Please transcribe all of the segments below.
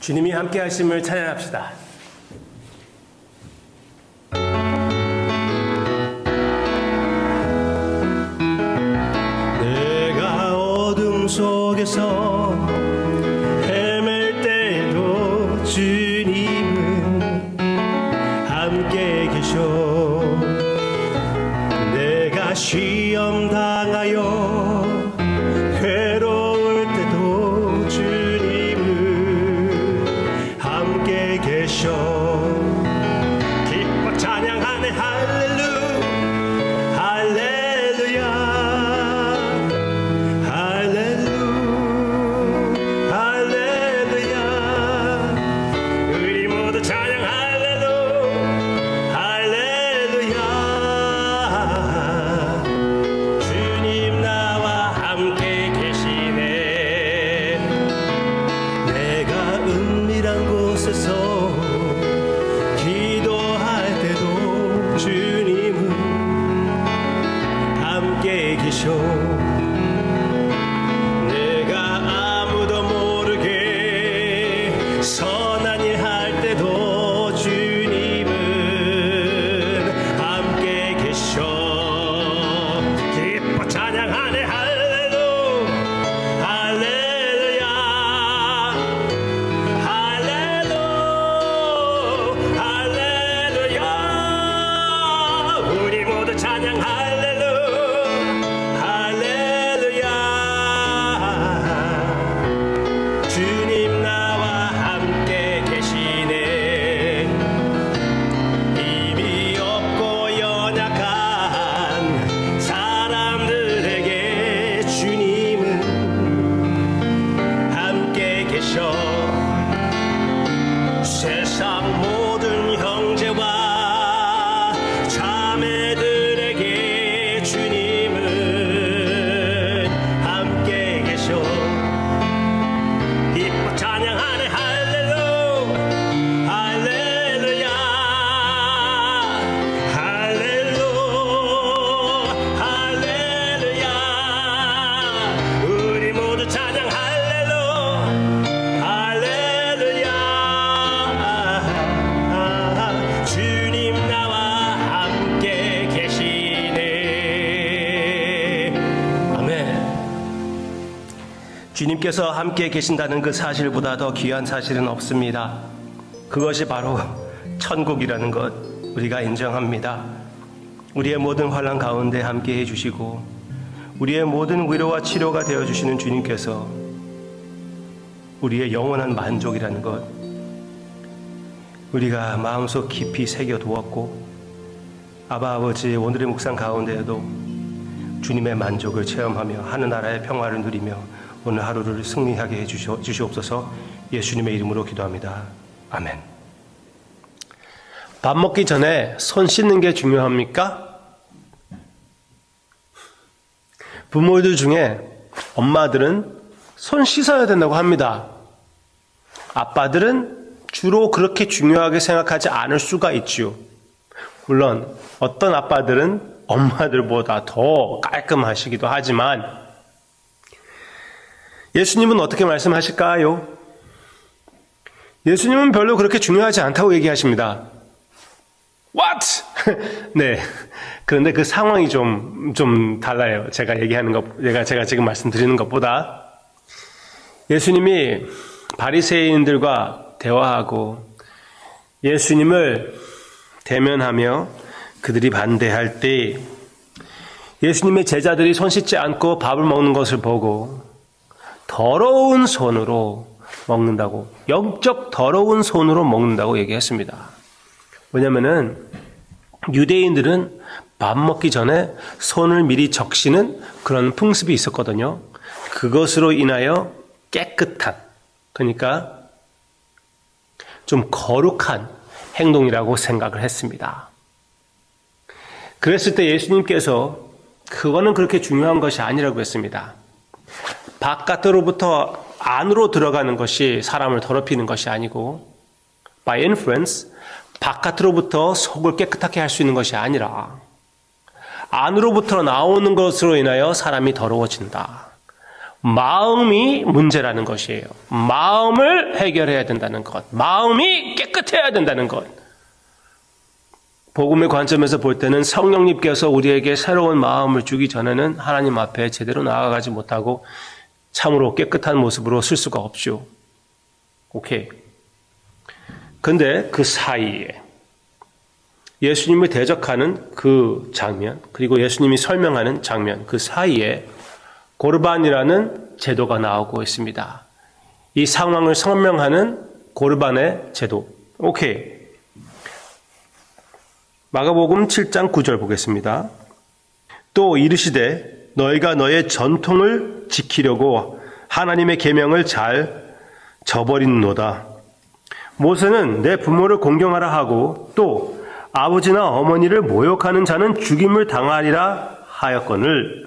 주님이 함께 하심을 찬양합시다. 내가 어둠 속에서 헤맬 때에도 주님은 함께 계셔. 내가 시험 당하여 괴로울 때도 주님은 함께 계셔. 기뻐 찬양하네 할렐루야 할렐루야 할렐루야 할렐루야. 우리 모두 찬양 할렐루야 할렐루야. 주님 나와 함께 계시네. 내가 은밀한 곳에서 기도할 때도 주님은 함께 계셔. 내가 아무도 모르게 선한 일 할 때도 주님은 함께 계셔. 기뻐 찬양하네 할렐루야 할렐루야 할렐루야 할렐루야. 우리 모두 찬양 할렐루야 할렐루야. 주님 나와 함께 계시네. 힘이 없고 연약한 사람들에게 주님은 함께 계셔. 세상 모든 형제와 자매들에게 주님은 함께 계셔. 기뻐 찬양하네 할렐루야 할렐루야 할렐루야 할렐루야. 우리 모두 찬양 할렐루야 할렐루야. 주님 나와 함께 계시네. 아멘. 주님께서 함께 계신다는 그 사실보다 더 귀한 사실은 없습니다. 그것이 바로 천국이라는 것 우리가 인정합니다. 우리의 모든 환난 가운데 함께 해주시고 우리의 모든 위로와 치료가 되어주시는 주님께서 우리의 영원한 만족이라는 것 우리가 마음속 깊이 새겨두었고, 아바 아버지 오늘의 묵상 가운데에도 주님의 만족을 체험하며 하늘나라의 평화를 누리며 오늘 하루를 승리하게 해주시옵소서. 예수님의 이름으로 기도합니다. 아멘. 밥 먹기 전에 손 씻는 게 중요합니까? 부모들 중에 엄마들은 손 씻어야 된다고 합니다. 아빠들은 주로 그렇게 중요하게 생각하지 않을 수가 있지요. 물론 어떤 아빠들은 엄마들보다 더 깔끔하시기도 하지만 예수님은 어떻게 말씀하실까요? 예수님은 별로 그렇게 중요하지 않다고 얘기하십니다. What? 네. 그런데 그 상황이 좀 달라요. 제가 지금 말씀드리는 것보다. 예수님이 바리새인들과 대화하고 예수님을 대면하며 그들이 반대할 때 예수님의 제자들이 손 씻지 않고 밥을 먹는 것을 보고 더러운 손으로 먹는다고, 영적 더러운 손으로 먹는다고 얘기했습니다. 왜냐면은 유대인들은 밥 먹기 전에 손을 미리 적시는 그런 풍습이 있었거든요. 그것으로 인하여 깨끗한, 그러니까 좀 거룩한 행동이라고 생각을 했습니다. 그랬을 때 예수님께서 그거는 그렇게 중요한 것이 아니라고 했습니다. 바깥으로부터 안으로 들어가는 것이 사람을 더럽히는 것이 아니고 by influence, 바깥으로부터 속을 깨끗하게 할 수 있는 것이 아니라 안으로부터 나오는 것으로 인하여 사람이 더러워진다. 마음이 문제라는 것이에요. 마음을 해결해야 된다는 것. 마음이 깨끗해야 된다는 것. 복음의 관점에서 볼 때는 성령님께서 우리에게 새로운 마음을 주기 전에는 하나님 앞에 제대로 나아가지 못하고 참으로 깨끗한 모습으로 쓸 수가 없죠. 오케이. 근데 그 사이에 예수님을 대적하는 그 장면, 그리고 예수님이 설명하는 장면, 그 사이에 고르반이라는 제도가 나오고 있습니다. 이 상황을 설명하는 고르반의 제도. 오케이. 마가복음 7장 9절 보겠습니다. 또 이르시되 너희가 너의 전통을 지키려고 하나님의 계명을 잘 저버린노다. 모세는 내 부모를 공경하라 하고 또 아버지나 어머니를 모욕하는 자는 죽임을 당하리라 하였거늘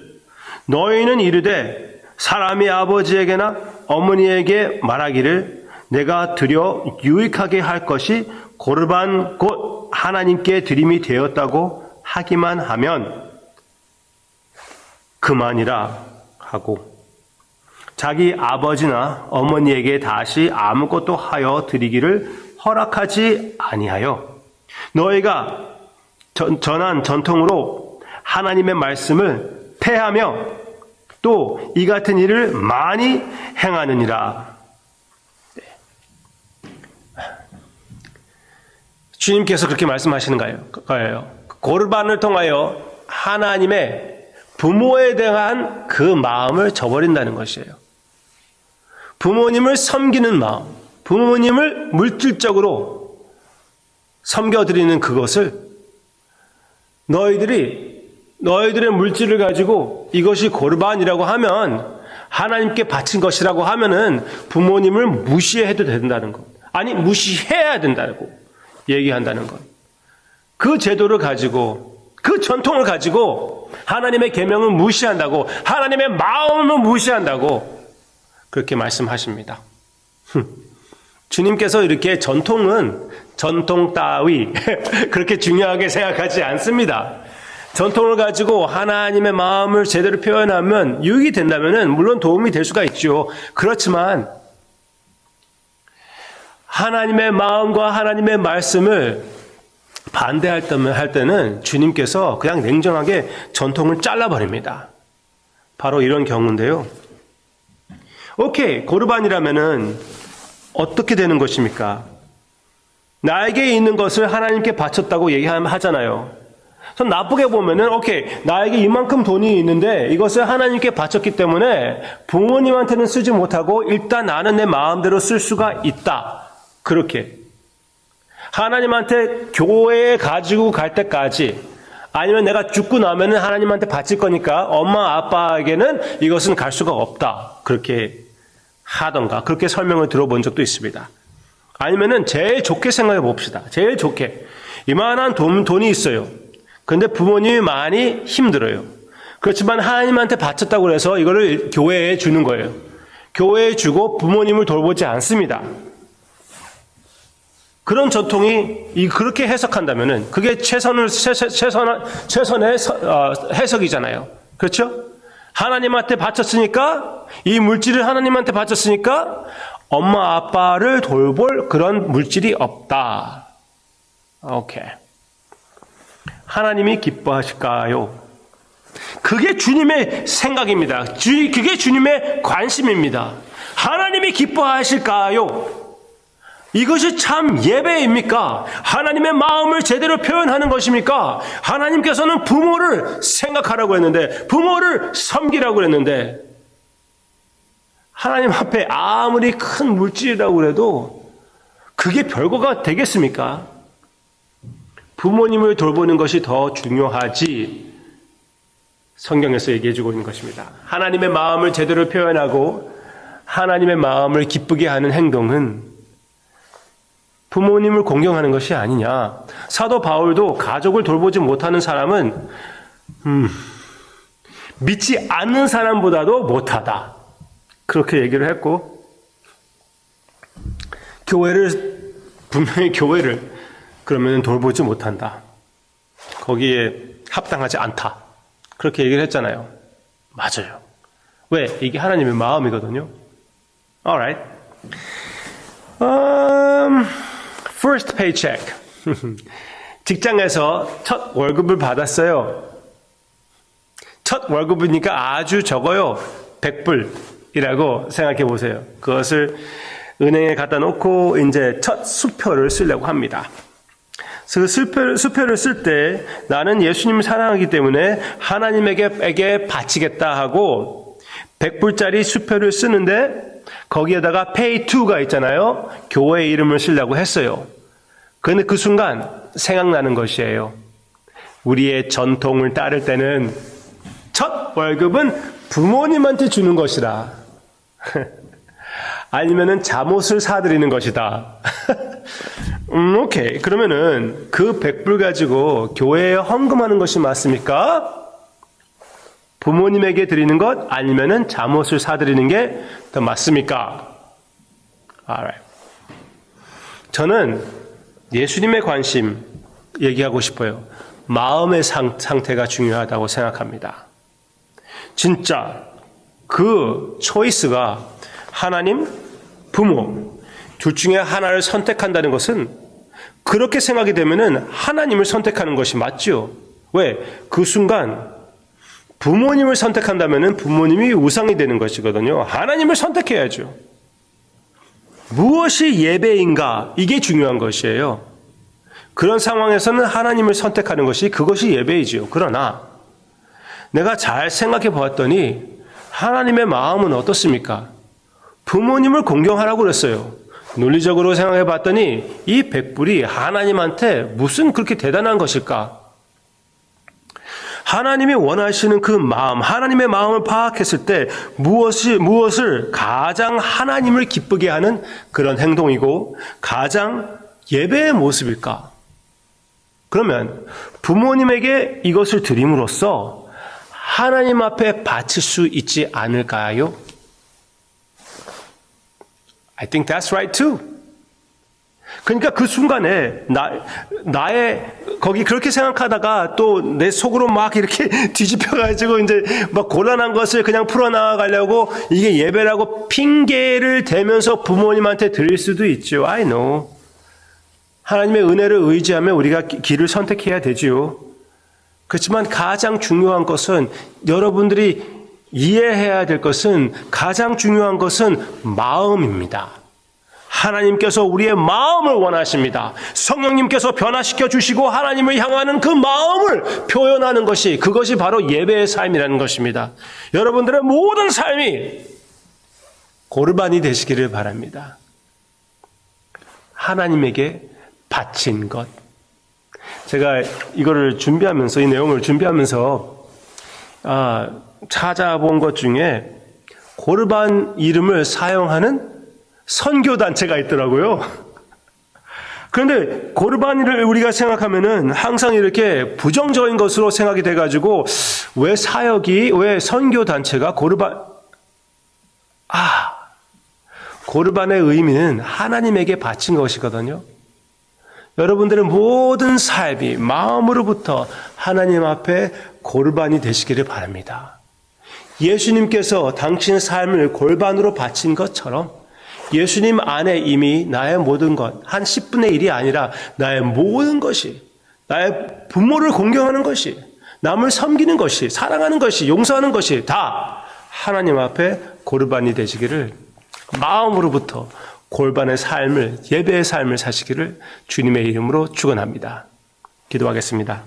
너희는 이르되 사람이 아버지에게나 어머니에게 말하기를 내가 드려 유익하게 할 것이 고르반 곧 하나님께 드림이 되었다고 하기만 하면 그만이라 하고 자기 아버지나 어머니에게 다시 아무것도 하여 드리기를 허락하지 아니하여 너희가 전한 전통으로 하나님의 말씀을 폐하며 또 이 같은 일을 많이 행하느니라. 주님께서 그렇게 말씀하시는 거예요. 고르반을 통하여 하나님의 부모에 대한 그 마음을 저버린다는 것이에요. 부모님을 섬기는 마음, 부모님을 물질적으로 섬겨드리는 그것을 너희들의 물질을 가지고 이것이 고르반이라고 하면 하나님께 바친 것이라고 하면은 부모님을 무시해도 된다는 것. 아니, 무시해야 된다고 얘기한다는 것. 그 제도를 가지고, 그 전통을 가지고 하나님의 계명을 무시한다고, 하나님의 마음을 무시한다고 그렇게 말씀하십니다. 주님께서 이렇게 전통 따위 그렇게 중요하게 생각하지 않습니다. 전통을 가지고 하나님의 마음을 제대로 표현하면 유익이 된다면 물론 도움이 될 수가 있죠. 그렇지만 하나님의 마음과 하나님의 말씀을 반대할 때는 주님께서 그냥 냉정하게 전통을 잘라버립니다. 바로 이런 경우인데요. 오케이, 고르반이라면은 어떻게 되는 것입니까? 나에게 있는 것을 하나님께 바쳤다고 얘기하잖아요. 전 나쁘게 보면은 오케이, 나에게 이만큼 돈이 있는데 이것을 하나님께 바쳤기 때문에 부모님한테는 쓰지 못하고 일단 나는 내 마음대로 쓸 수가 있다. 그렇게 하나님한테 교회에 가지고 갈 때까지, 아니면 내가 죽고 나면은 하나님한테 바칠 거니까 엄마 아빠에게는 이것은 갈 수가 없다. 그렇게 하던가 그렇게 설명을 들어본 적도 있습니다. 아니면은 제일 좋게 생각해 봅시다. 제일 좋게 이만한 돈이 있어요. 근데 부모님이 많이 힘들어요. 그렇지만 하나님한테 바쳤다고 해서 이거를 교회에 주는 거예요. 교회에 주고 부모님을 돌보지 않습니다. 그런 전통이 그렇게 해석한다면은 그게 최선의 해석이잖아요. 그렇죠? 하나님한테 바쳤으니까, 이 물질을 하나님한테 바쳤으니까 엄마 아빠를 돌볼 그런 물질이 없다. 오케이. 하나님이 기뻐하실까요? 그게 주님의 생각입니다. 그게 주님의 관심입니다. 하나님이 기뻐하실까요? 이것이 참 예배입니까? 하나님의 마음을 제대로 표현하는 것입니까? 하나님께서는 부모를 생각하라고 했는데, 부모를 섬기라고 했는데, 하나님 앞에 아무리 큰 물질이라고 해도 그게 별거가 되겠습니까? 부모님을 돌보는 것이 더 중요하지, 성경에서 얘기해주고 있는 것입니다. 하나님의 마음을 제대로 표현하고 하나님의 마음을 기쁘게 하는 행동은 부모님을 공경하는 것이 아니냐. 사도 바울도 가족을 돌보지 못하는 사람은 믿지 않는 사람보다도 못하다. 그렇게 얘기를 했고, 분명히 교회를 그러면 돌보지 못한다. 거기에 합당하지 않다. 그렇게 얘기를 했잖아요. 맞아요. 왜? 이게 하나님의 마음이거든요. Alright. First paycheck. 직장에서 첫 월급을 받았어요. 첫 월급이니까 아주 적어요. 100불이라고 생각해 보세요. 그것을 은행에 갖다 놓고 이제 첫 수표를 쓰려고 합니다. 그래서 그 수표를 쓸 때 나는 예수님을 사랑하기 때문에 하나님에게 바치겠다 하고 100불짜리 수표를 쓰는데 거기에다가 pay to가 있잖아요. 교회 이름을 쓰려고 했어요. 그런데 그 순간 생각나는 것이에요. 우리의 전통을 따를 때는 첫 월급은 부모님한테 주는 것이라. 아니면은 잠옷을 사드리는 것이다. 오케이. 그러면은 그 100불 가지고 교회에 헌금하는 것이 맞습니까? 부모님에게 드리는 것 아니면은 잠옷을 사드리는 게 더 맞습니까? Alright. 저는 예수님의 관심 얘기하고 싶어요. 마음의 상태가 중요하다고 생각합니다. 진짜 그 초이스가 하나님, 부모 둘 중에 하나를 선택한다는 것은 그렇게 생각이 되면은 하나님을 선택하는 것이 맞죠. 왜? 그 순간 부모님을 선택한다면은 부모님이 우상이 되는 것이거든요. 하나님을 선택해야죠. 무엇이 예배인가? 이게 중요한 것이에요. 그런 상황에서는 하나님을 선택하는 그것이 예배이지요. 그러나 내가 잘 생각해 보았더니 하나님의 마음은 어떻습니까? 부모님을 공경하라고 그랬어요. 논리적으로 생각해 봤더니 이 100불이 하나님한테 무슨 그렇게 대단한 것일까? 하나님이 원하시는 그 마음, 하나님의 마음을 파악했을 때 무엇을 가장 하나님을 기쁘게 하는 그런 행동이고 가장 예배의 모습일까? 그러면 부모님에게 이것을 드림으로써 하나님 앞에 바칠 수 있지 않을까요? I think that's right too. 그러니까 그 순간에 나의 거기 그렇게 생각하다가 또 내 속으로 막 이렇게 뒤집혀가지고 이제 막 곤란한 것을 그냥 풀어나가려고 이게 예배라고 핑계를 대면서 부모님한테 드릴 수도 있죠. I know. 하나님의 은혜를 의지하며 우리가 길을 선택해야 되지요. 그렇지만 가장 중요한 것은 여러분들이 이해해야 될 것은 가장 중요한 것은 마음입니다. 하나님께서 우리의 마음을 원하십니다. 성령님께서 변화시켜 주시고 하나님을 향하는 그 마음을 표현하는 그것이 바로 예배의 삶이라는 것입니다. 여러분들의 모든 삶이 고르반이 되시기를 바랍니다. 하나님에게 바친 것. 제가 이거를 준비하면서 이 내용을 준비하면서 찾아본 것 중에 고르반 이름을 사용하는 선교단체가 있더라고요. 그런데 고르반을 우리가 생각하면은 항상 이렇게 부정적인 것으로 생각이 돼가지고 왜 선교단체가 고르반의 의미는 하나님에게 바친 것이거든요. 여러분들의 모든 삶이 마음으로부터 하나님 앞에 고르반이 되시기를 바랍니다. 예수님께서 당신의 삶을 골반으로 바친 것처럼 예수님 안에 이미 나의 모든 것, 한 10분의 1이 아니라 나의 모든 것이, 나의 부모를 공경하는 것이, 남을 섬기는 것이, 사랑하는 것이, 용서하는 것이 다 하나님 앞에 고르반이 되시기를 마음으로부터 골반의 삶을, 예배의 삶을 사시기를 주님의 이름으로 축원합니다. 기도하겠습니다.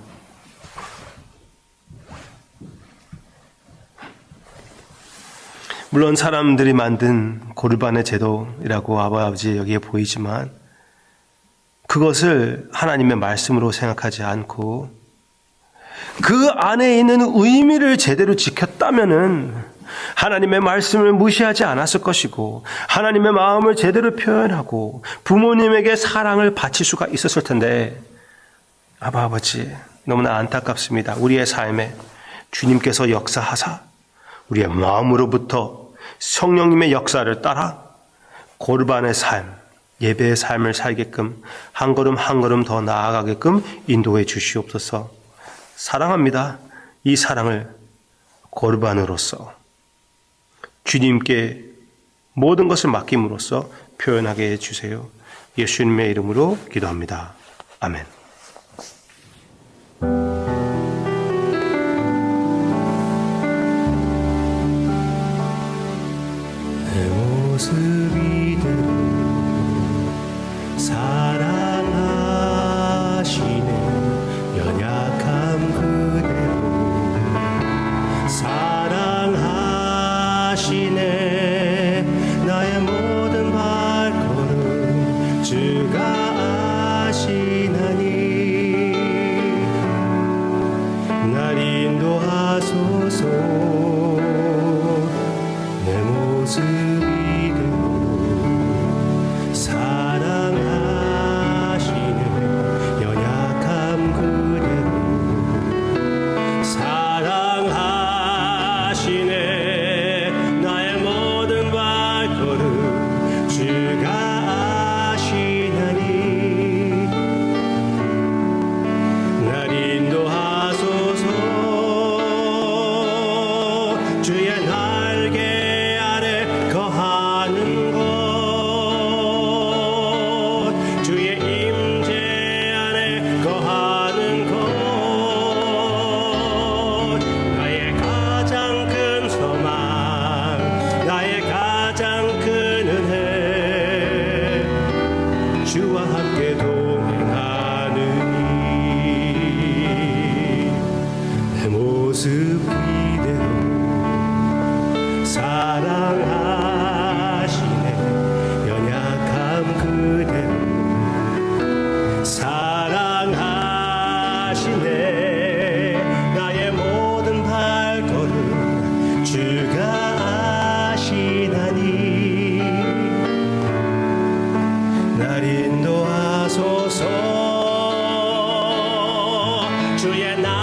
물론 사람들이 만든 고르반의 제도라고 아버지 여기에 보이지만 그것을 하나님의 말씀으로 생각하지 않고 그 안에 있는 의미를 제대로 지켰다면은 하나님의 말씀을 무시하지 않았을 것이고 하나님의 마음을 제대로 표현하고 부모님에게 사랑을 바칠 수가 있었을 텐데 아버지 너무나 안타깝습니다. 우리의 삶에 주님께서 역사하사 우리의 마음으로부터 성령님의 역사를 따라 고르반의 삶, 예배의 삶을 살게끔 한 걸음 한 걸음 더 나아가게끔 인도해 주시옵소서. 사랑합니다. 이 사랑을 고르반으로서 주님께 모든 것을 맡김으로써 표현하게 해주세요. 예수님의 이름으로 기도합니다. 아멘. 내 모습 이대로 사랑하시네. 연약함 그대로 사랑하시네. 나의 모든 발걸음 주가 아시나니 날 인도하소서. 내 모습 이대로 사랑하시네. 연약함 그대로 사랑하시네. 나의 모든 발걸음 주가 아시나니 날 인도하소서. 주의 날개 아래 거하는 곳, 주의 임재 안에 거하는 곳, 나의 가장 큰 소망, 나의 가장 큰 은혜, 주와 함께 동행하느니 내 모습 이대로 사랑하시네. 연약함 그대로 사랑하시네. 나의 모든 발걸음 주가 아시나니 날 인도하소서. 주의 날